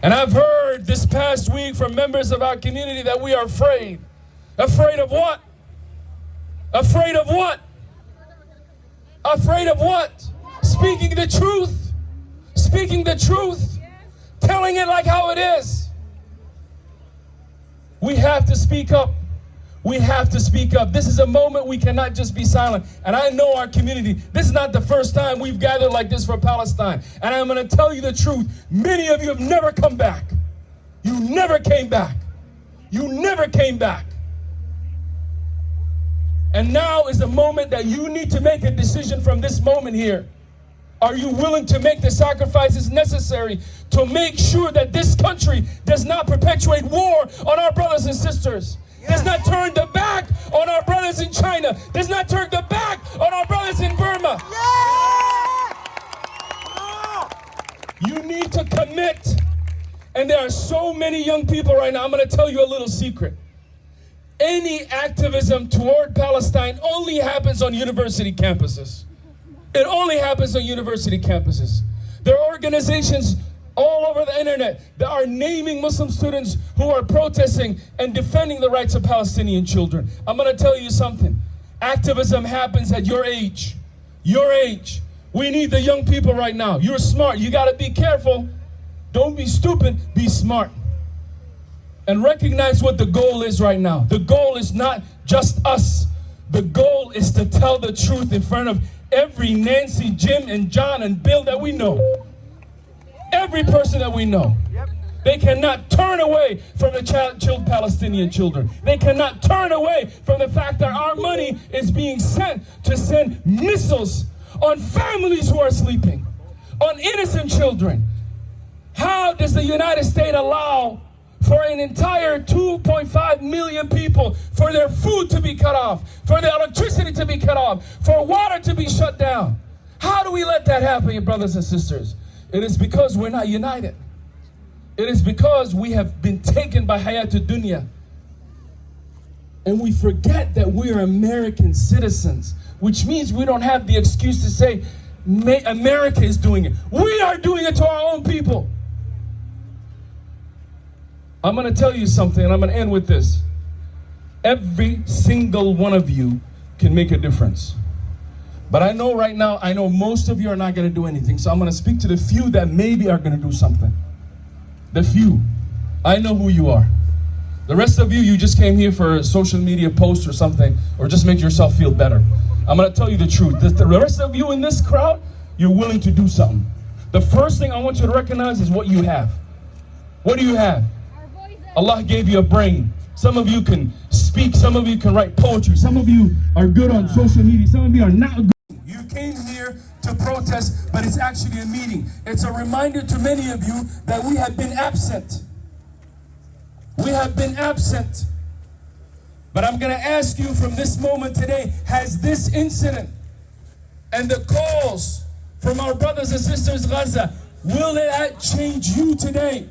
And I've heard this past week from members of our community that we are afraid. Afraid of what? Afraid of what? Afraid of what? Speaking the truth. Speaking the truth. Telling it like how it is. We have to speak up. We have to speak up. This is a moment we cannot just be silent. And I know our community, this is not the first time we've gathered like this for Palestine. And I'm going to tell you the truth. Many of you have never come back. You never came back. You never came back. And now is the moment that you need to make a decision from this moment here. Are you willing to make the sacrifices necessary to make sure that this country does not perpetuate war on our brothers and sisters? Does not turn the back on our brothers in China. Does not turn the back on our brothers in Burma. You need to commit. And there are so many young people right now. I'm going to tell you a little secret. Any activism toward Palestine only happens on university campuses. It only happens on university campuses. There are organizations all over the internet that are naming Muslim students who are protesting and defending the rights of Palestinian children. I'm going to tell you something. Activism happens at your age. Your age. We need the young people right now. You're smart. You got to be careful. Don't be stupid. Be smart. And recognize what the goal is right now. The goal is not just us. The goal is to tell the truth in front of every Nancy, Jim, and John, and Bill that we know. Every person that we know. They cannot turn away from the child Palestinian children. They cannot turn away from the fact that our money is being sent to send missiles on families who are sleeping, on innocent children. How does the United States allow for an entire 2.5 million people for their food to be cut off, for their electricity to be cut off, for water to be shut down? How do we let that happen, brothers and sisters? It is because we're not united. It is because we have been taken by Hayat Dunya. And we forget that we are American citizens, which means we don't have the excuse to say, America is doing it. We are doing it to our own people. I'm going to tell you something, and I'm going to end with this. Every single one of you can make a difference. But I know right now, I know most of you are not going to do anything. So I'm going to speak to the few that maybe are going to do something. The few. I know who you are. The rest of you, you just came here for a social media post or something, or just make yourself feel better. I'm going to tell you the truth. The rest of you in this crowd, you're willing to do something. The first thing I want you to recognize is what you have. What do you have? Allah gave you a brain. Some of you can speak. Some of you can write poetry. Some of you are good on social media. Some of you are not good. You came here to protest, but it's actually a meeting. It's a reminder to many of you that we have been absent. We have been absent. But I'm going to ask you from this moment today, has this incident and the calls from our brothers and sisters Gaza, will that change you today?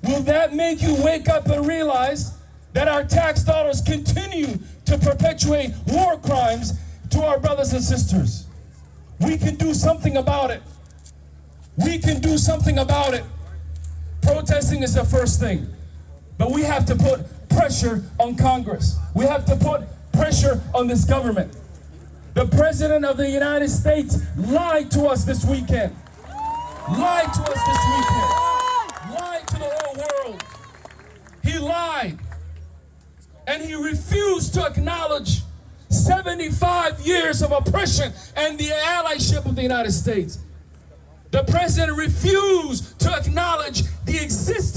Will that make you wake up and realize that our tax dollars continue to perpetuate war crimes to our brothers and sisters? We can do something about it. We can do something about it. Protesting is the first thing. But we have to put pressure on Congress. We have to put pressure on this government. The President of the United States lied to us this weekend. Lied to us this weekend. Lied to the whole world. He lied. And he refused to acknowledge 75 years of oppression and the allyship of the United States. The President refused to acknowledge the existence